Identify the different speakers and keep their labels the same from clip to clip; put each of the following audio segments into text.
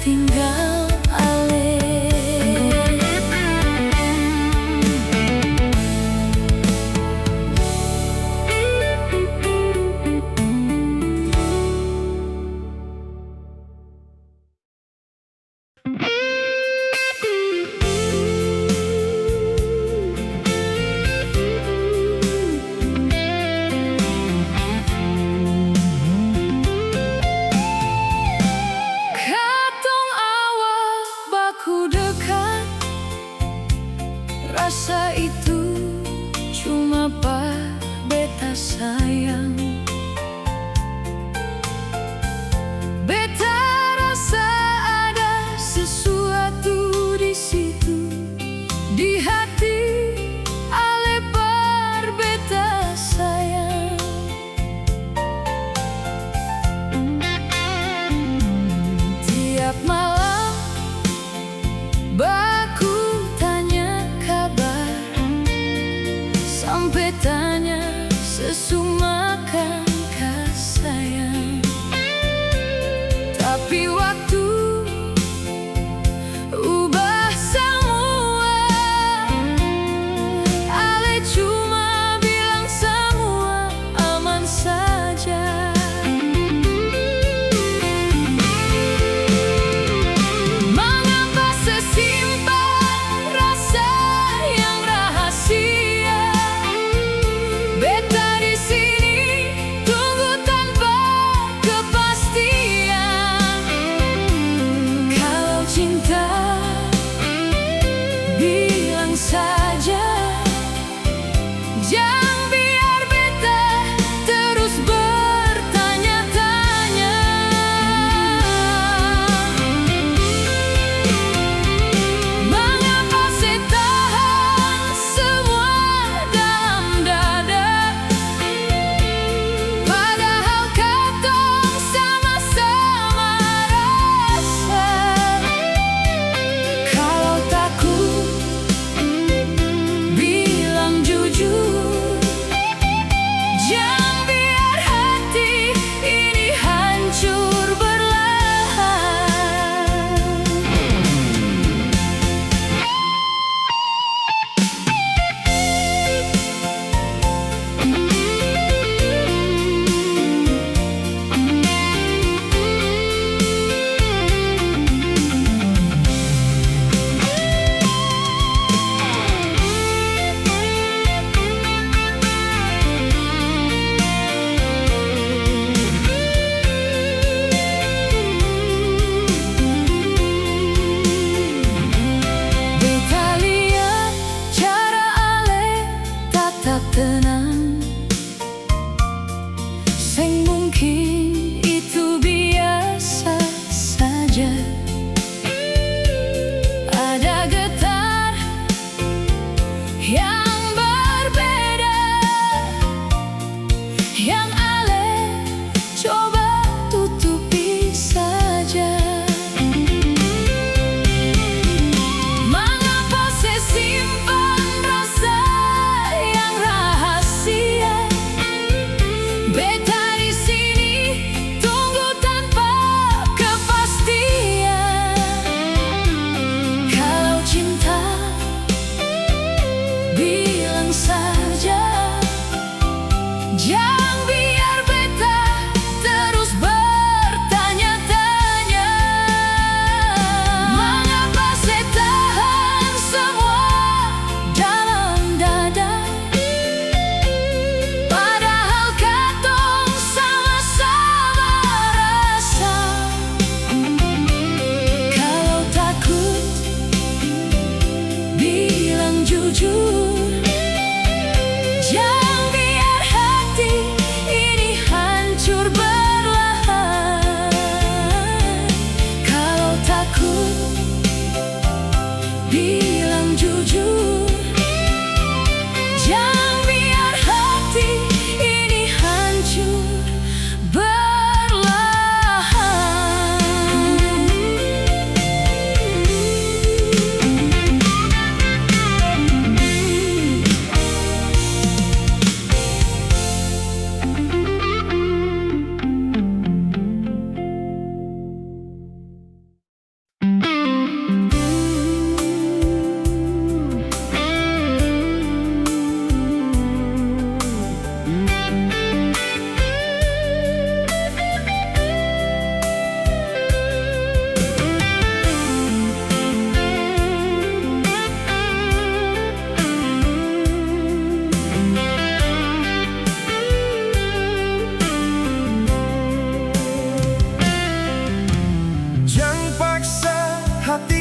Speaker 1: tinggal alih. Katong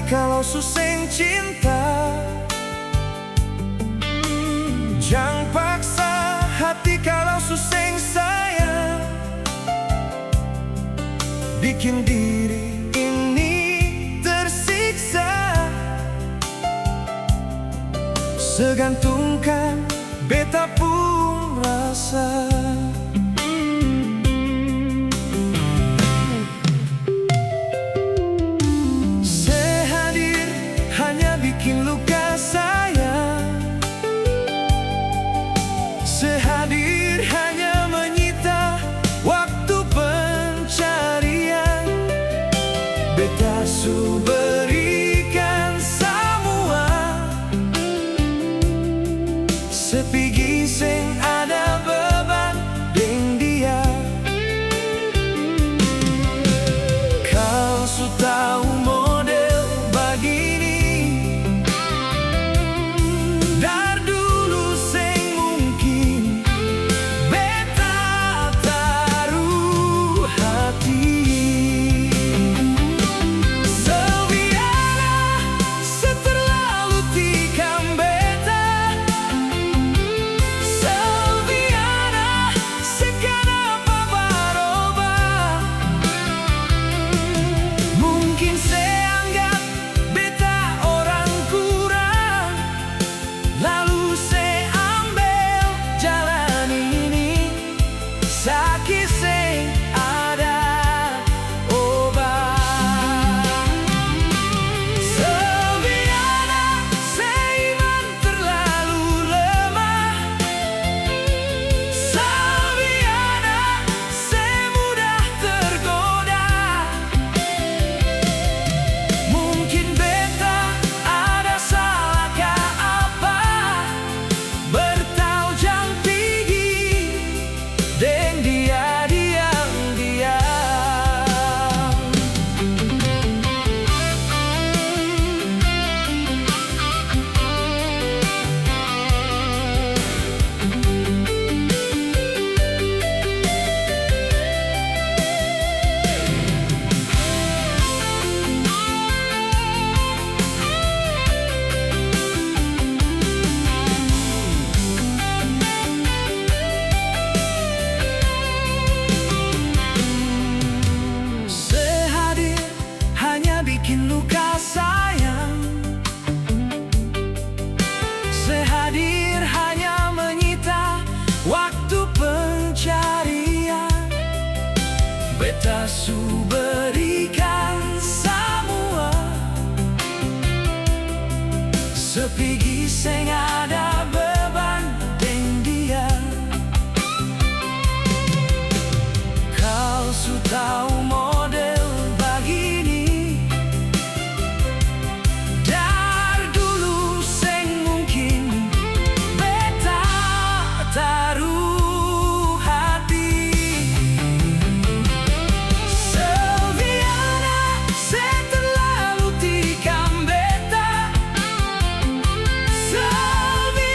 Speaker 2: kalau suseng cinta. Jangan paksa hati kalau suseng sayang. Bikin diri ini tersiksa. Segantungkan beta pun rasa. Sehadir hanya bikin luka sayang. Sehadir hanya menyita waktu pencarian. Beta su berikan semua. Sepigi seng ada beban deng dia. Kau su tahu model begini. Dar dulu seng mungkin beta taruh hati. Sebiara seterlalu tikam beta. Sebiara sekenapa barubah. Mungkin saya anggap beta orang kurang. Lalu saya ambil jalan ini. Sakit seng ada obat. Sebiara seiman terlalu lemah. Sebiara semudah tergoda. Mungkin beta ada salahkah apa. Bertau jang pigi deng dia diam-diam. Sehadir hanya bikin luka sayang. Sehadir hanya menyita waktu pencarian. Beta su berikan semua. Sepigi seng ada beban deng dia. Kau su tahu model begini. Dar dulu seng mungkin beta taruh hati. Sebiara seterlalu tikam beta. Sebiara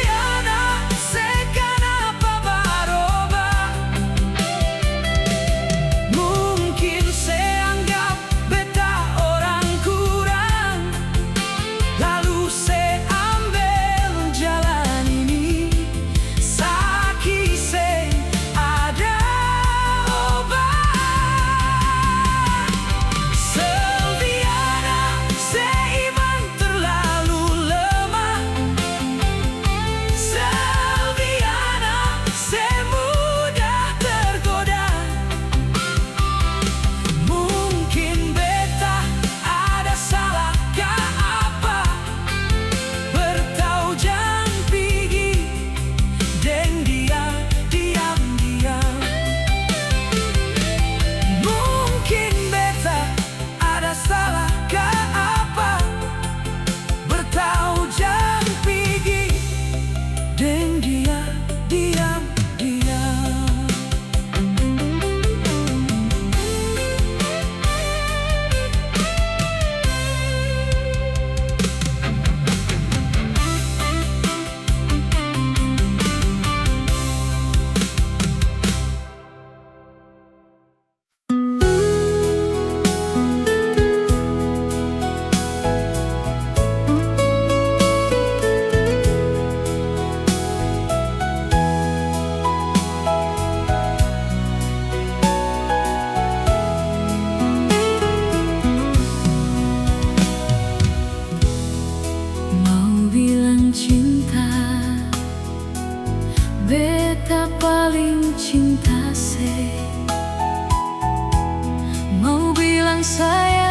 Speaker 1: sayang,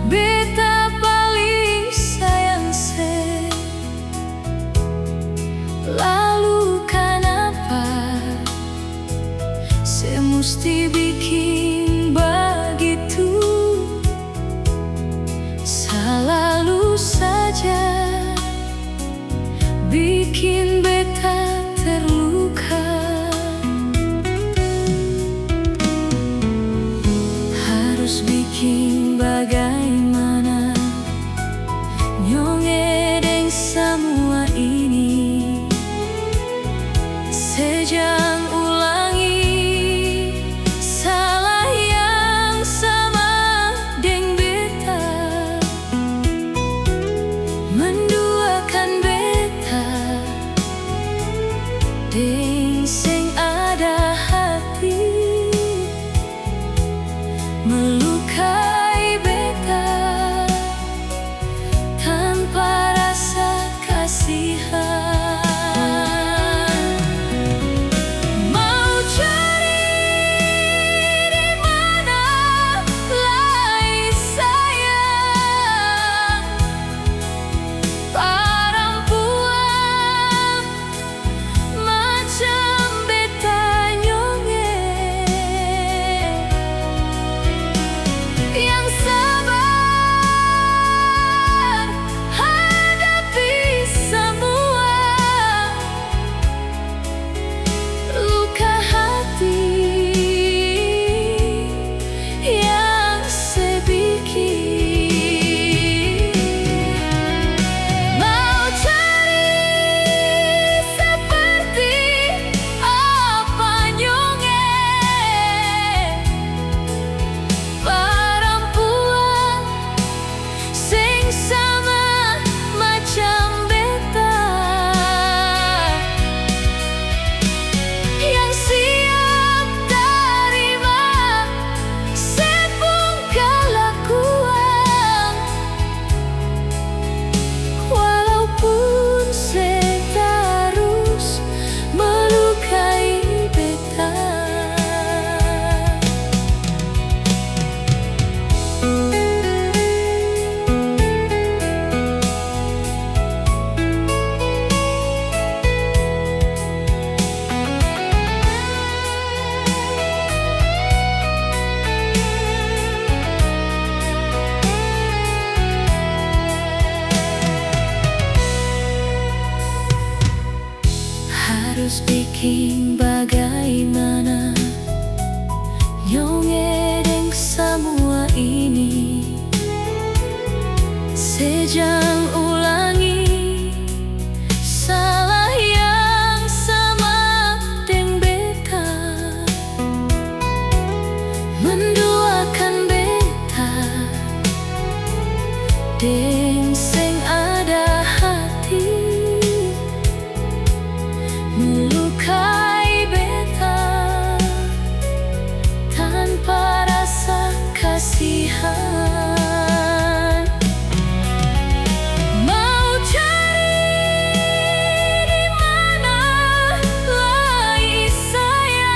Speaker 1: beta paling sayang se. Lalu kenapa se mesti bikin begitu? Selalu saja bikin beta terluka. Harus bikin bagaimana nyongedeng semua ini. Sejang ulangi salah yang sama deng beta, menduakan beta deng sing ada hati, melukai beta tanpa rasa kasihan. Mau cari di mana lagi sayang, perempuan macam beta nyonge yang sabar hadapi semua luka hati yang sebikin. Mau cari seperti apa nyonge perempuan sing sama macam beta, yang siap terima sepung kelakuan, walaupun se terus melukai beta. Harus bikin bagaimana nyongedeng semua ini. Sejang ulangi salah yang sama deng beta, menduakan beta deng sing ada hati, melukai beta tanpa rasa kasihan. Mau cari di mana lagi sayang,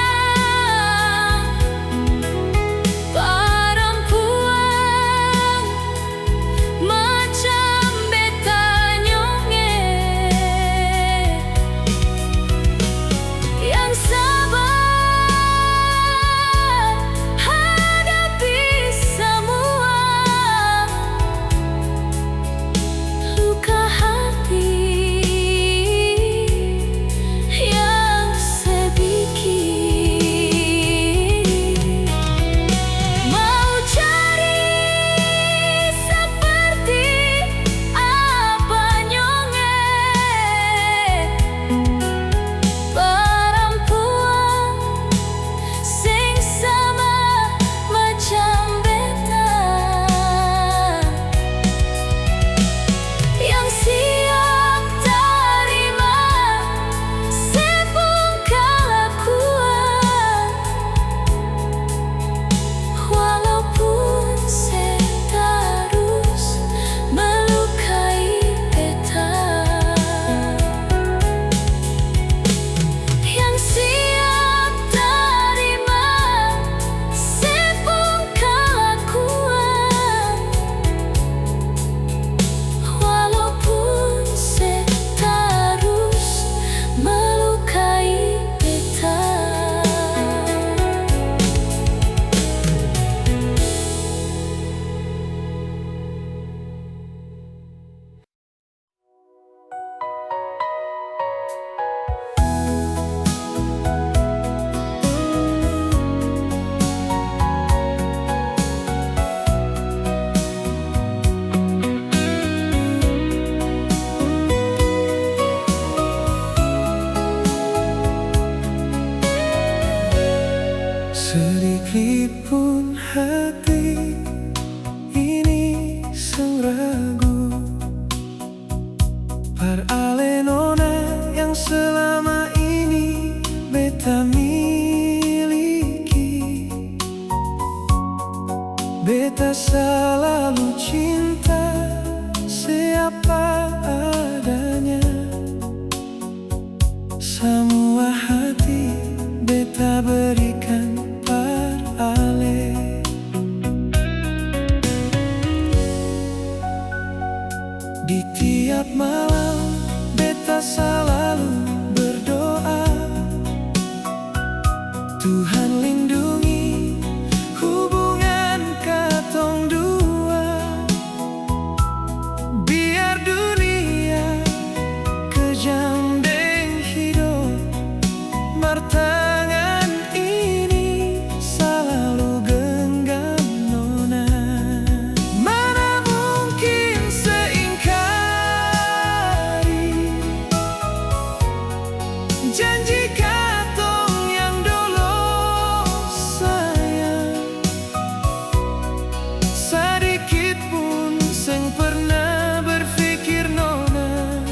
Speaker 1: perempuan macam
Speaker 2: Meskipun hati ini seng ragu, parale nona yang selama ini beta miliki. Beta selalu cinta siapa adanya. Semua hati beta berikan parale. Di tiap malam beta selalu berdoa, Tuhan lindungi hubungan katong dua. Biar dunia kejam deng hidup, martangan ini selalu genggam nona. Mana mungkin seingkari janji katong yang dulu sayang. Sedikit pun seng pernah berpikir nona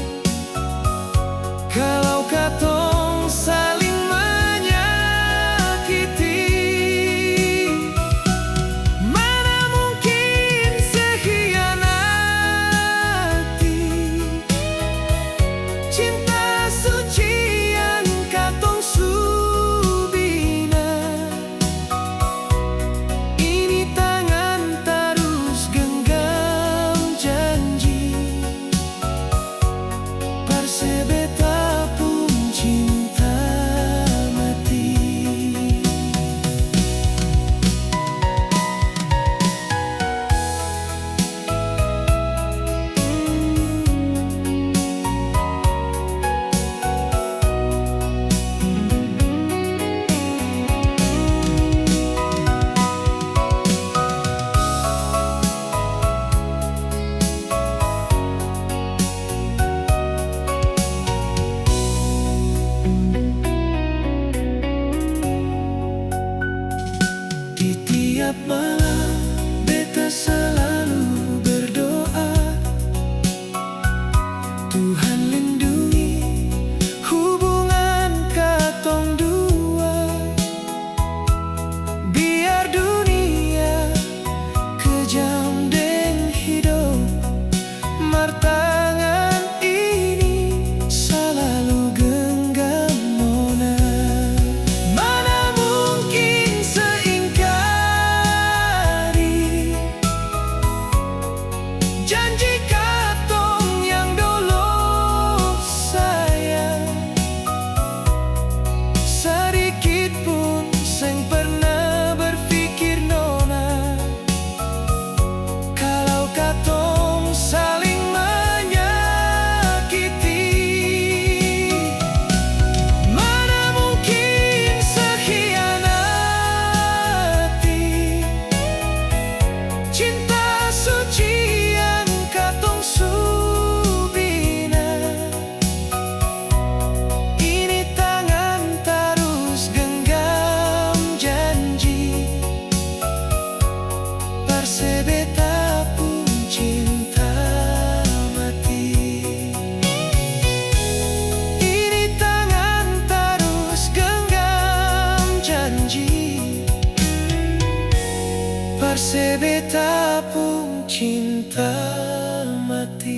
Speaker 2: kalau katong saling menyakiti. Mana mungkin sehianati cinta suci yang katong subina. Ini tangan terus genggam janji, persebeta pun cinta mati. Di tiap malam beta selalu berdoa, Tuhan lindungi hubungan katong dua. Biar dunia kejam deng hidup, martangan ini selalu genggam nona. Mana mungkin seingkari janji katong yang dulu sayang. Sedikit pun seng pernah berpikir nona kalau katong saling menyakiti. Mana mungkin sehianati cinta suci yang katong subina. Ini tangan terus genggam janji, persebeta pun cinta mati. Ini tangan terus genggam janji, persebeta pun cinta mati.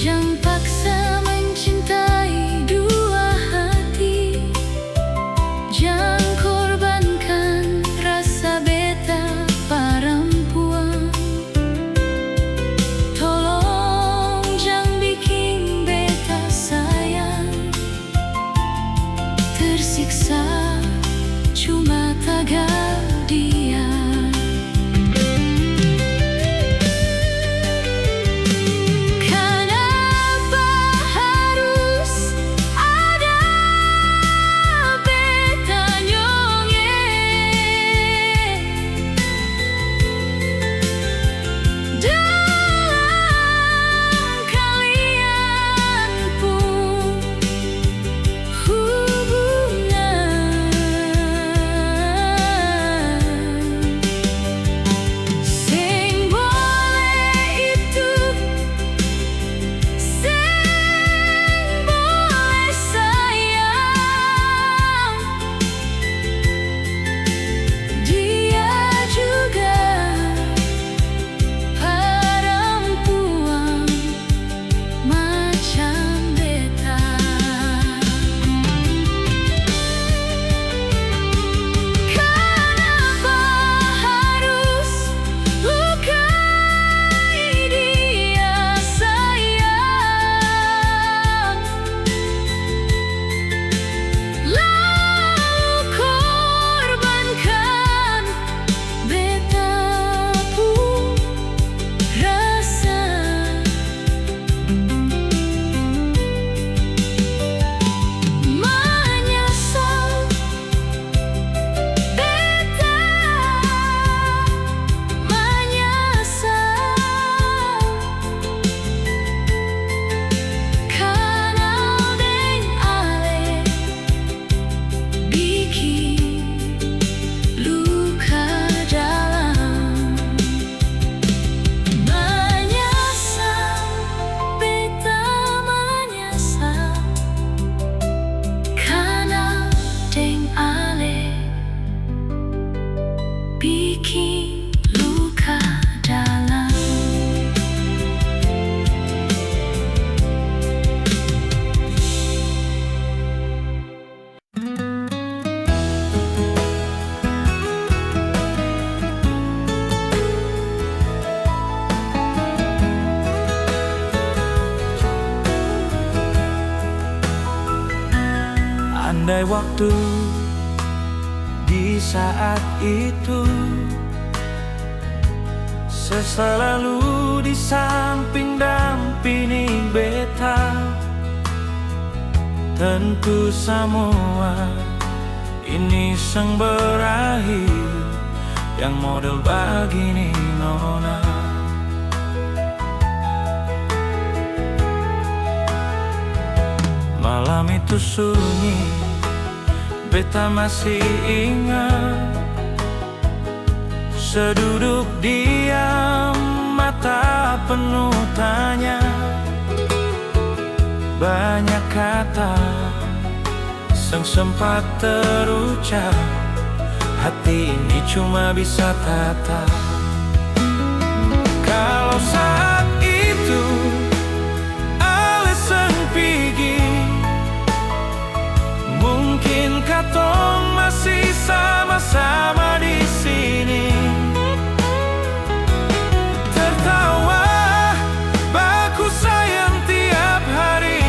Speaker 1: Jangan paksa mencintai dua hati, jangan korbankan rasa beta perempuan. Tolong jangan bikin beta sayang tersiksa cuma tagal dia. Kenapa harus ada beta nyongeng dalam kalian pun hubungan? Sing boleh itu, sing boleh sayang, dia juga perempuan macam beta. Kenapa harus lukai dia sayang, lalu korbankan beta pun rasa. Menyesal beta, menyesal kanal deng ale bikin luka dalam. Menyesal beta, menyesal kanal deng ale bikin luka dalam.
Speaker 2: Andai waktu di saat itu selalu di samping dampingi beta, tentu semua ini sang berakhir. Yang model begini nona, malam itu sunyi, beta masih ingat. Seduduk diam, mata penuh tanya. Banyak kata yang sempat terucap, hati ini cuma bisa tatap. Kalau saat itu alasan pergi, mungkin katong masih sama-sama di sini. Tertawa, baku sayang tiap hari,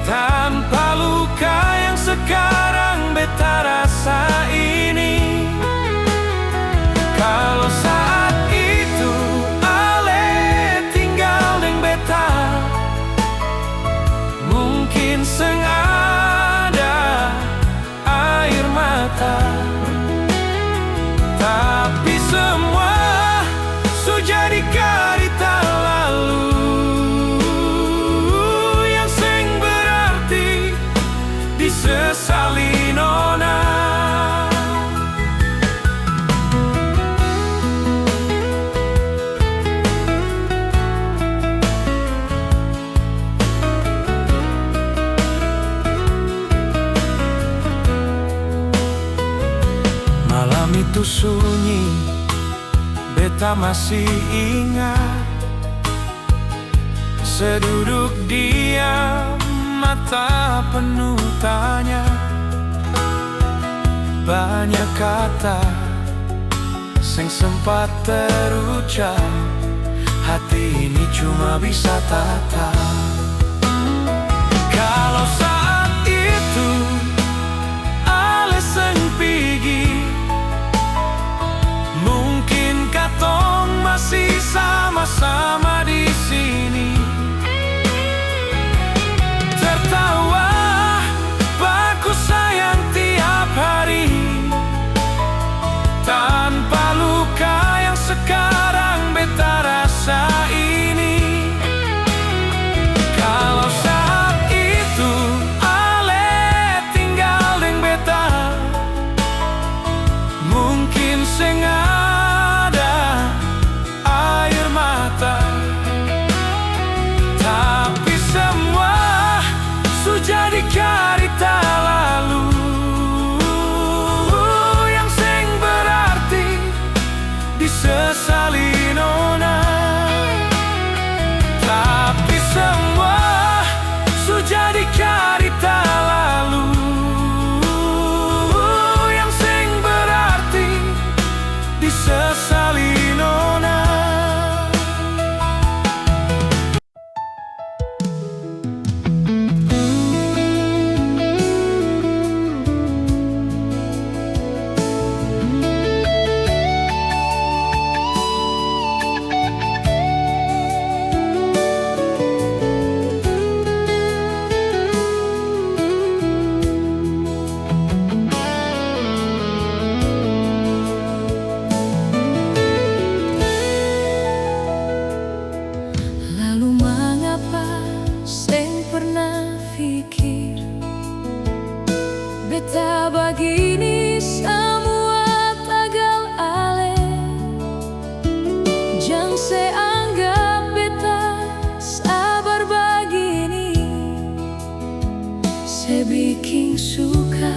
Speaker 2: tanpa luka yang sekarang beta rasa ini. Kalau saat itu ale tinggal deng beta, mungkin sengaja air mata. Tapi semua sudah jadi cerita lalu yang seng berarti disesali nona. Malam itu sunyi, beta masih ingat. Seduduk diam, mata penuh tanya. Banyak kata sing sempat terucap, hati ini cuma bisa tatap. Kalau saat itu ale sing pigi, mungkin katong masih sama-sama di sini. Tertawa, baku sayang tiap hari, tanpa luka yang sekarang beta rasa ini. Kalau saat itu ale tinggal deng beta, mungkin sing ada air mata. Tapi semua sudah dikarita lalu, yang sing berarti disesali nona. Tapi semua sudah dikarita lalu, yang sing berarti disesali nona.
Speaker 1: Lalu mengapa sing pernah pikir beta begini semua tagal ale. Jang seanggap beta sabar begini, sebiking suka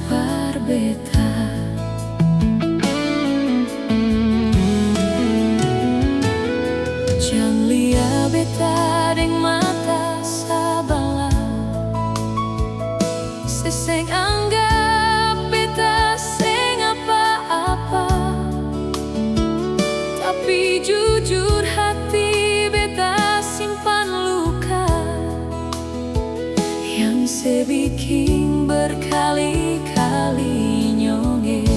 Speaker 1: par beta. Jang lia beta deng mata sabala, seseng anggap beta seng apa-apa. Tapi jujur hati beta simpan luka, yang sebiking berkali-kali nyonge.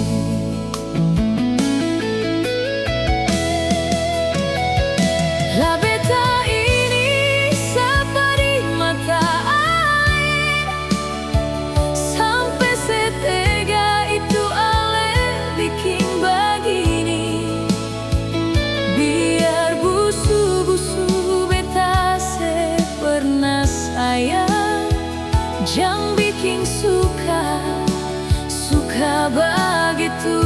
Speaker 1: La beta ini seperti mata air, sampai setega itu ale bikin begini. Biar busu-busu beta se pernah sayang, jang bikin suka begitu.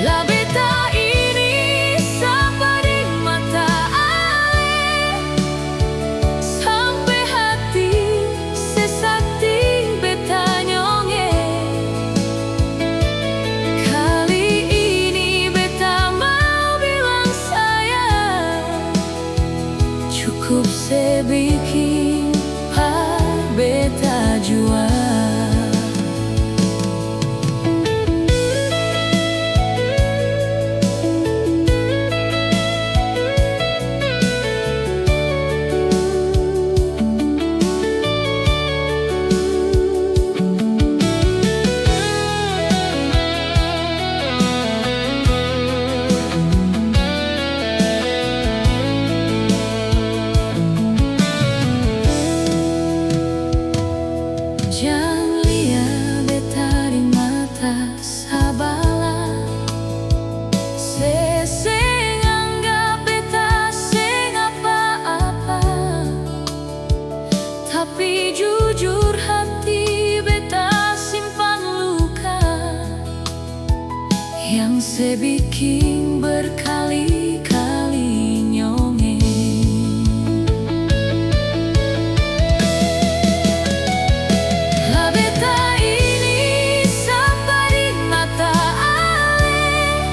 Speaker 1: La beta ini seperti mata air, sampai hati sesakti beta nyonge. Kali ini beta mau bilang sayang, cukup sebikin par beta jua. Jang lia beta di mata sabala, seseng anggap beta seng apa-apa. Tapi jujur hati beta simpan luka, yang sebiking berkali-kali nyonge. La beta ini seperti mata air,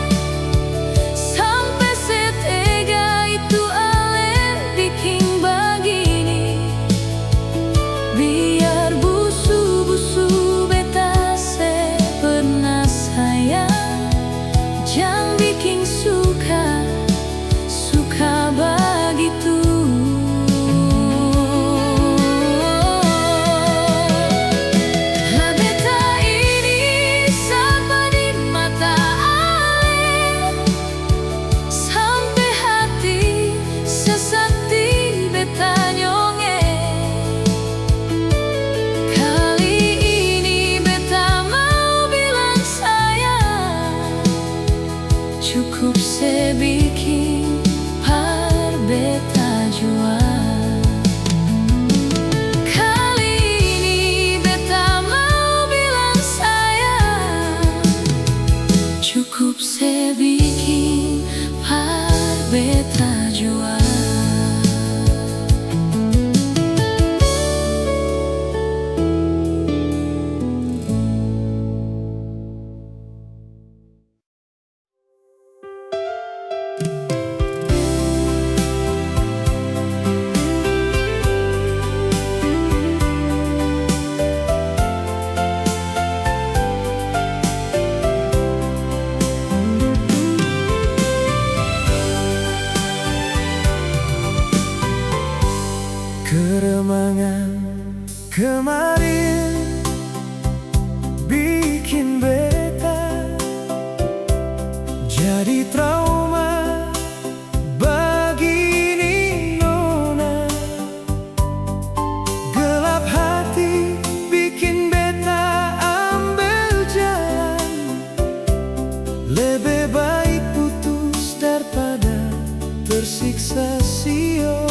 Speaker 1: Yang bikin suka begitu. La beta ini sama di mata ale, sampai hati sesati beta nyonge. Kali ini beta mau bilang sayang, cukup sebikin par beta jua. Kali ini beta mau bilang sayang, cukup sebikin par beta jua.
Speaker 2: Keremangan kemarin bikin beta jadi trauma begini nona. Gelap hati bikin beta ambil jalan. Lebih baik putus daripada tersiksa sio.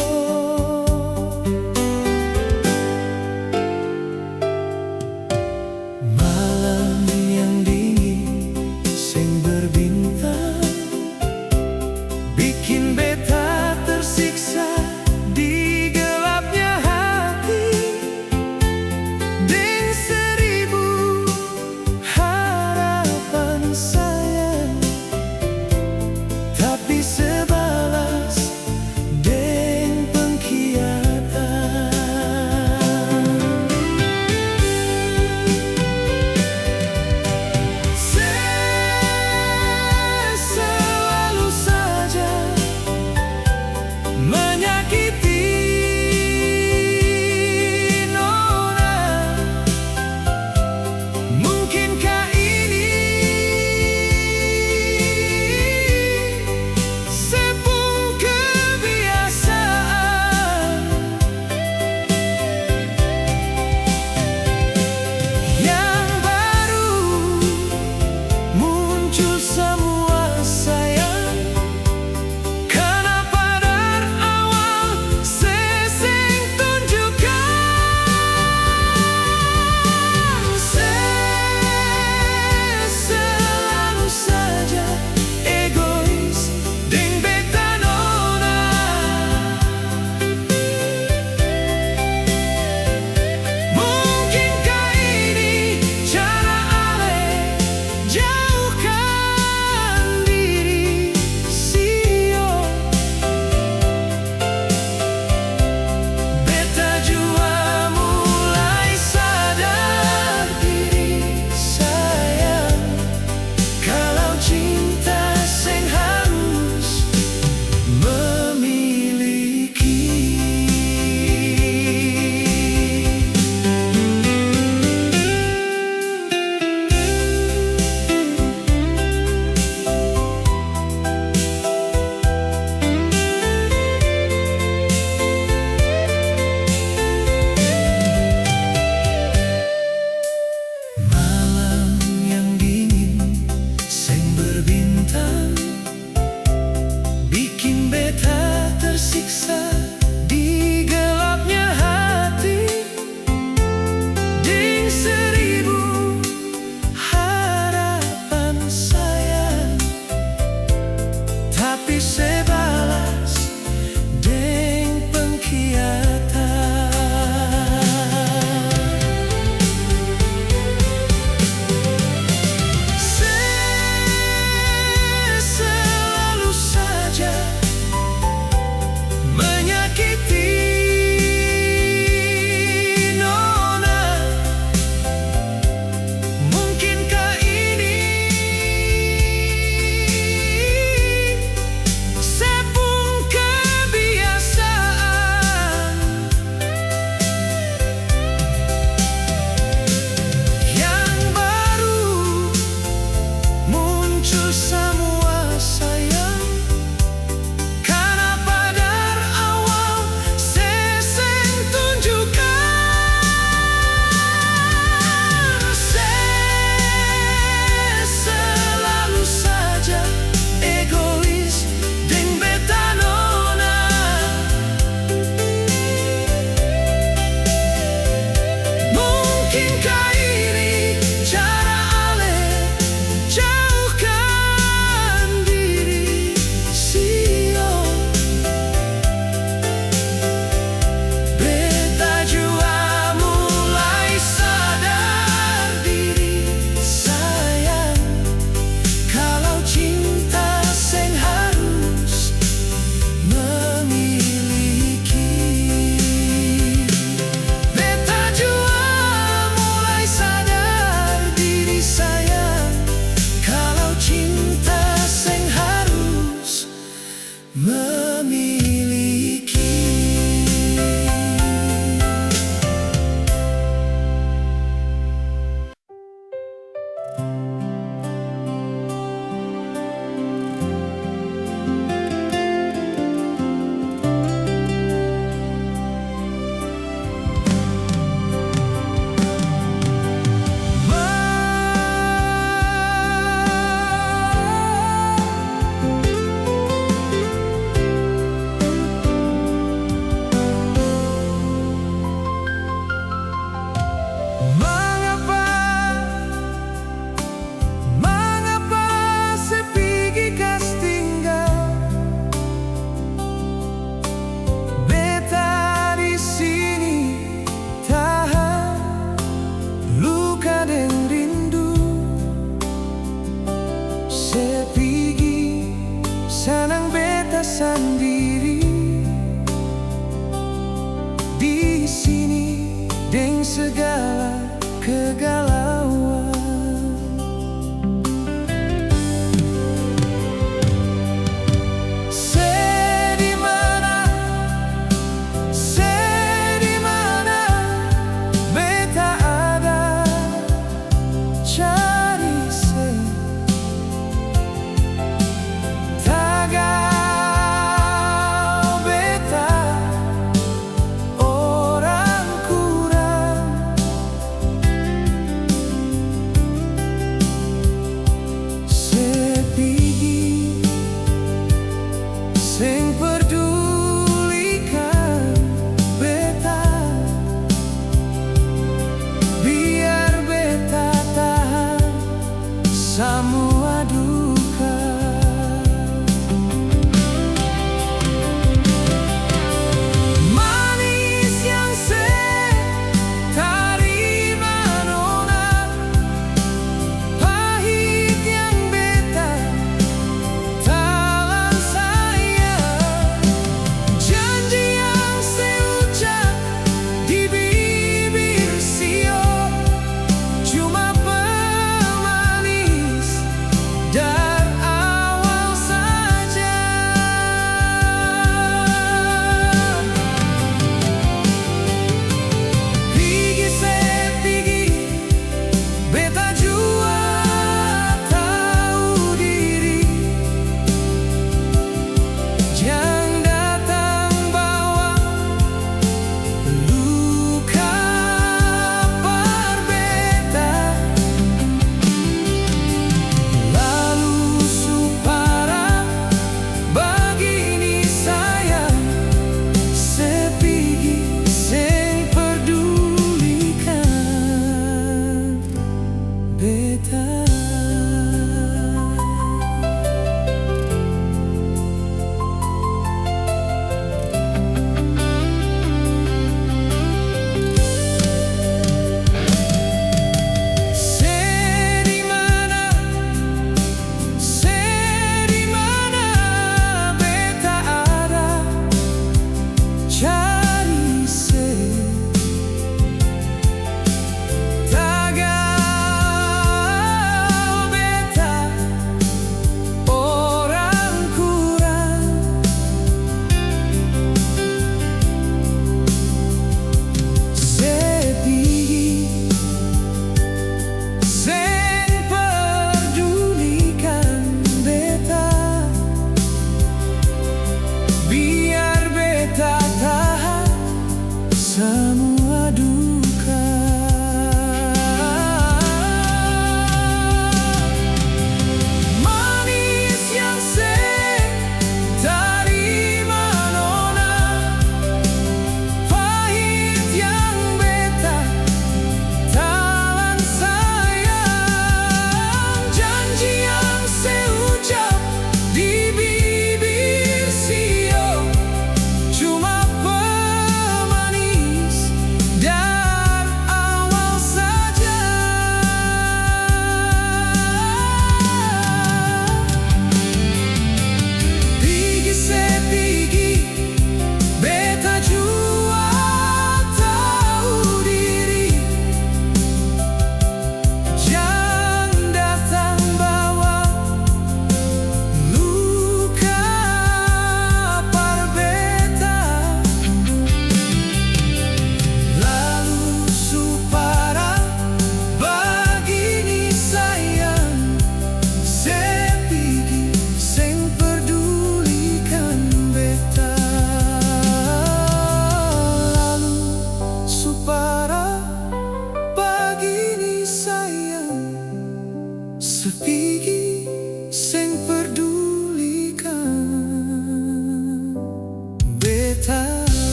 Speaker 2: Bikin beta tersiksa di gelapnya hati, dengan seribu harapan sayang, tapi sebalas dengan pengkhianatan. Selalu saja menyakiti nona. Mungkinkah ini sebuah kebiasaan yang baru muncul semua sayang? Kenapa dari awal sesing tunjukkan? Selalu saja egois deng beta nona. Mungkinkah ini cara ale jauhkan diri sio? Beta jua mulai sadar diri sayang, kalau cinta seng harus memiliki. Malam yang dingin seng berbintang bikin beta tersiksa di gelapnya hati, dengan seribu harapan sayang, tapi sebalas dengan pengkhianatan. tulus